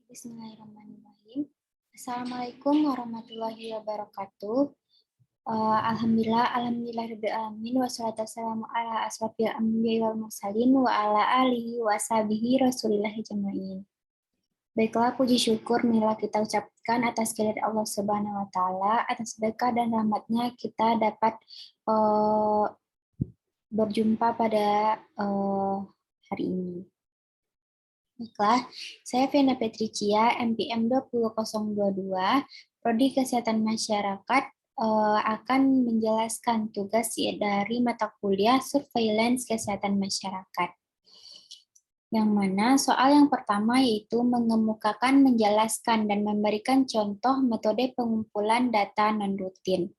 Bismillahirrahmanirrahim. Assalamualaikum warahmatullahi wabarakatuh. Alhamdulillah, wassalatu wassalamu ala asrofil anbiya'i wal mursalin wa ala alihi wa sahbihi rasulillahi jama'in. Baiklah, puji syukur marilah kita ucapkan atas kehadirat Allah Subhanahu wa taala, atas berkah dan rahmatnya kita dapat berjumpa pada hari ini. Baiklah, saya Vena Petricia, MPM 20022, Prodi Kesehatan Masyarakat, akan menjelaskan tugas dari mata kuliah Surveillance Kesehatan Masyarakat. Yang mana soal yang pertama yaitu mengemukakan, menjelaskan, dan memberikan contoh metode pengumpulan data non-rutin.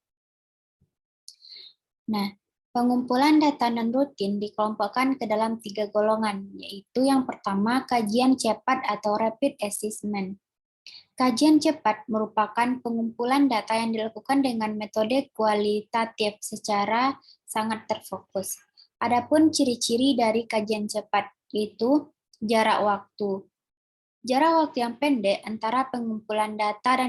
Nah, pengumpulan data non-rutin dikelompokkan ke dalam 3 golongan, yaitu yang pertama, kajian cepat atau rapid assessment. Kajian cepat merupakan pengumpulan data yang dilakukan dengan metode kualitatif secara sangat terfokus. Adapun ciri-ciri dari kajian cepat, yaitu jarak waktu. Jarak waktu yang pendek antara pengumpulan data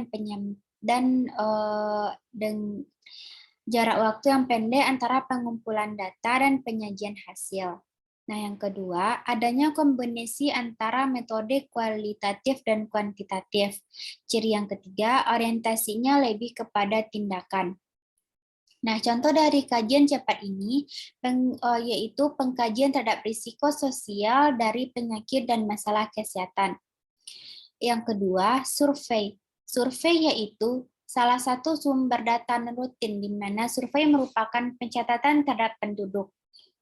jarak waktu yang pendek antara pengumpulan data dan penyajian hasil. Nah, yang kedua, adanya kombinasi antara metode kualitatif dan kuantitatif. Ciri yang ketiga, orientasinya lebih kepada tindakan. Nah, contoh dari kajian cepat ini yaitu pengkajian terhadap risiko sosial dari penyakit dan masalah kesehatan. Yang kedua, survei. Survei yaitu salah satu sumber data non-rutin, di mana survei merupakan pencatatan terhadap penduduk.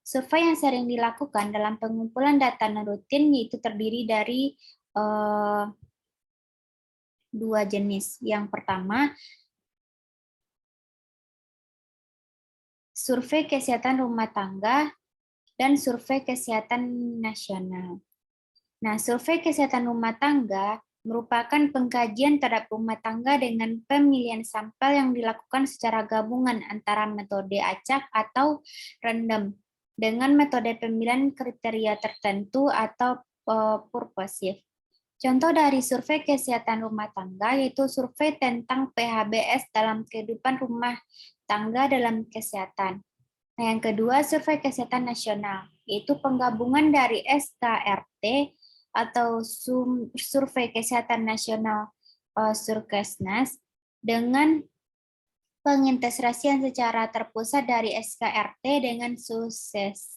Survei yang sering dilakukan dalam pengumpulan data non-rutin yaitu terdiri dari 2 jenis. Yang pertama, survei kesehatan rumah tangga dan survei kesehatan nasional. Nah, survei kesehatan rumah tangga merupakan pengkajian terhadap rumah tangga dengan pemilihan sampel yang dilakukan secara gabungan antara metode acak atau random dengan metode pemilihan kriteria tertentu atau purposive. Contoh dari survei kesehatan rumah tangga yaitu survei tentang PHBS dalam kehidupan rumah tangga dalam kesehatan. Nah, yang kedua, survei kesehatan nasional, yaitu penggabungan dari SKRT atau Survei Kesehatan Nasional Surkesnas dengan pengintegrasian secara terpusat dari SKRT dengan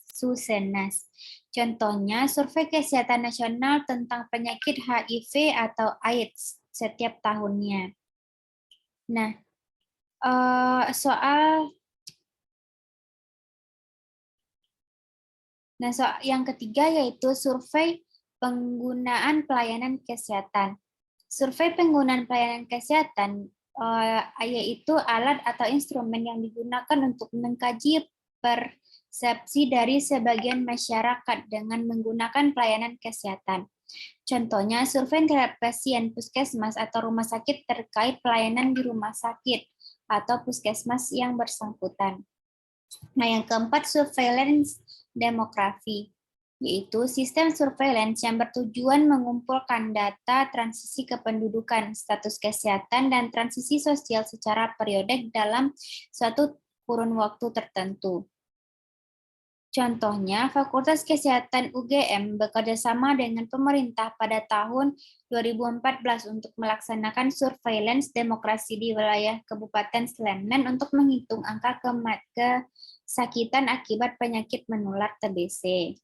Susenas. Contohnya, survei kesehatan nasional tentang penyakit HIV atau AIDS setiap tahunnya. Nah, yang ketiga yaitu survei penggunaan pelayanan kesehatan. Survei penggunaan pelayanan kesehatan yaitu alat atau instrumen yang digunakan untuk mengkaji persepsi dari sebagian masyarakat dengan menggunakan pelayanan kesehatan. Contohnya, survei terhadap pasien puskesmas atau rumah sakit terkait pelayanan di rumah sakit atau puskesmas yang bersangkutan. Nah, yang keempat, surveillance demografi, yaitu sistem surveillance yang bertujuan mengumpulkan data transisi kependudukan, status kesehatan, dan transisi sosial secara periodik dalam suatu kurun waktu tertentu. Contohnya, Fakultas Kesehatan UGM bekerjasama dengan pemerintah pada tahun 2014 untuk melaksanakan surveillance demokrasi di wilayah Kabupaten Sleman untuk menghitung angka kesakitan akibat penyakit menular TBC.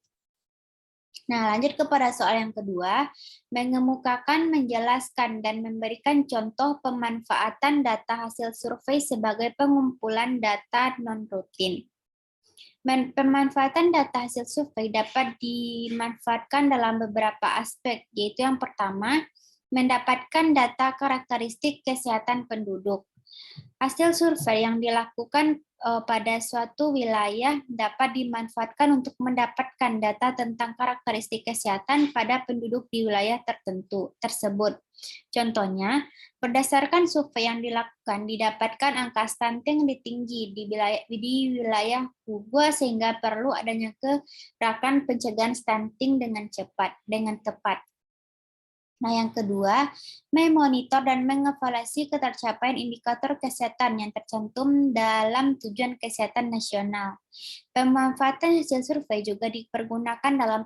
Nah, lanjut kepada soal yang kedua, mengemukakan, menjelaskan, dan memberikan contoh pemanfaatan data hasil survei sebagai pengumpulan data non-rutin. Pemanfaatan data hasil survei dapat dimanfaatkan dalam beberapa aspek, yaitu yang pertama, mendapatkan data karakteristik kesehatan penduduk. Hasil survei yang dilakukan pada suatu wilayah dapat dimanfaatkan untuk mendapatkan data tentang karakteristik kesehatan pada penduduk di wilayah tertentu tersebut. Contohnya, berdasarkan survei yang dilakukan, didapatkan angka stunting tinggi di wilayah Gugua sehingga perlu adanya gerakan pencegahan stunting dengan tepat. Nah, yang kedua, memonitor dan mengevaluasi ketercapaian indikator kesehatan yang tercantum dalam tujuan kesehatan nasional. Pemanfaatan hasil survei juga dipergunakan dalam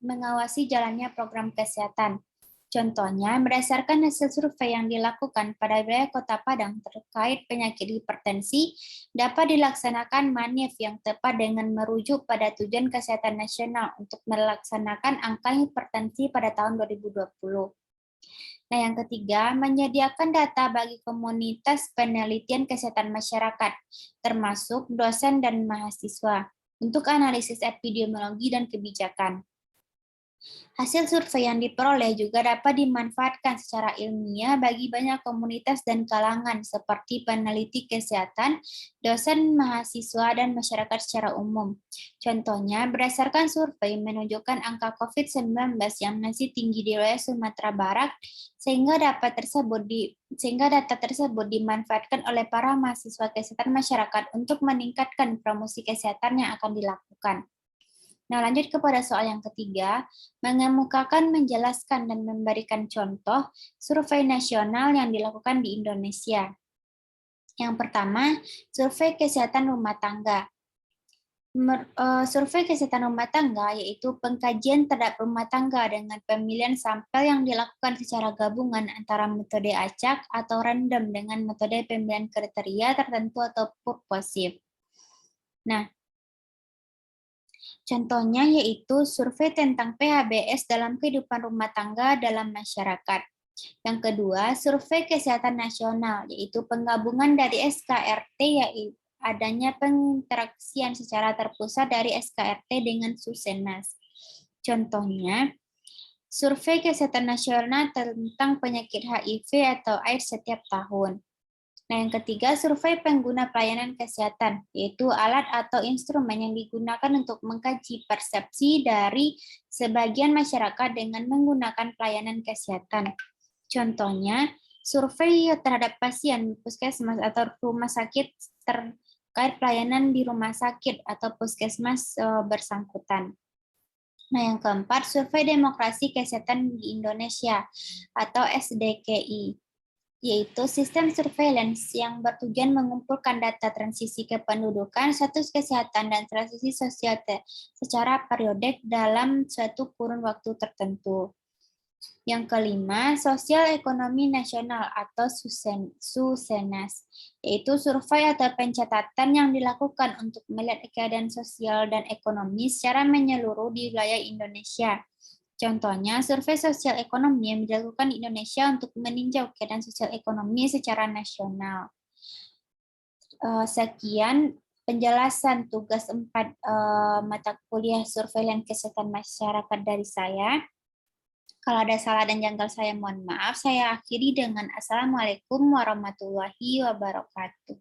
mengawasi jalannya program kesehatan. Contohnya, berdasarkan hasil survei yang dilakukan pada wilayah Kota Padang terkait penyakit hipertensi, dapat dilaksanakan manif yang tepat dengan merujuk pada tujuan kesehatan nasional untuk melaksanakan angka hipertensi pada tahun 2020. Nah, yang ketiga, menyediakan data bagi komunitas penelitian kesehatan masyarakat, termasuk dosen dan mahasiswa, untuk analisis epidemiologi dan kebijakan. Hasil survei yang diperoleh juga dapat dimanfaatkan secara ilmiah bagi banyak komunitas dan kalangan seperti peneliti kesehatan, dosen, mahasiswa, dan masyarakat secara umum. Contohnya, berdasarkan survei menunjukkan angka COVID-19 yang masih tinggi di wilayah Sumatera Barat, sehingga data tersebut dimanfaatkan oleh para mahasiswa kesehatan masyarakat untuk meningkatkan promosi kesehatan yang akan dilakukan. Nah, lanjut kepada soal yang ketiga, mengemukakan, menjelaskan, dan memberikan contoh survei nasional yang dilakukan di Indonesia. Yang pertama, survei kesehatan rumah tangga. Survei kesehatan rumah tangga yaitu pengkajian terhadap rumah tangga dengan pemilihan sampel yang dilakukan secara gabungan antara metode acak atau random dengan metode pemilihan kriteria tertentu atau purposif. Nah, contohnya yaitu survei tentang PHBS dalam kehidupan rumah tangga dalam masyarakat. Yang kedua, survei kesehatan nasional, yaitu penggabungan dari SKRT, yaitu adanya penginteraksian secara terpusat dari SKRT dengan Susenas. Contohnya, survei kesehatan nasional tentang penyakit HIV atau AIDS setiap tahun. Nah, yang ketiga, survei pengguna pelayanan kesehatan, yaitu alat atau instrumen yang digunakan untuk mengkaji persepsi dari sebagian masyarakat dengan menggunakan pelayanan kesehatan. Contohnya, survei terhadap pasien puskesmas atau rumah sakit terkait pelayanan di rumah sakit atau puskesmas bersangkutan. Nah, yang keempat, survei demokrasi kesehatan di Indonesia atau SDKI, yaitu sistem surveillance yang bertujuan mengumpulkan data transisi kependudukan, status kesehatan, dan transisi sosial secara periodik dalam suatu kurun waktu tertentu. Yang kelima, sosial ekonomi nasional atau Susenas, yaitu survei atau pencatatan yang dilakukan untuk melihat keadaan sosial dan ekonomi secara menyeluruh di wilayah Indonesia. Contohnya, survei sosial ekonomi yang dilakukan di Indonesia untuk meninjau keadaan sosial ekonomi secara nasional. Sekian penjelasan tugas 4 mata kuliah surveilan kesehatan masyarakat dari saya. Kalau ada salah dan janggal saya mohon maaf. Saya akhiri dengan Assalamualaikum warahmatullahi wabarakatuh.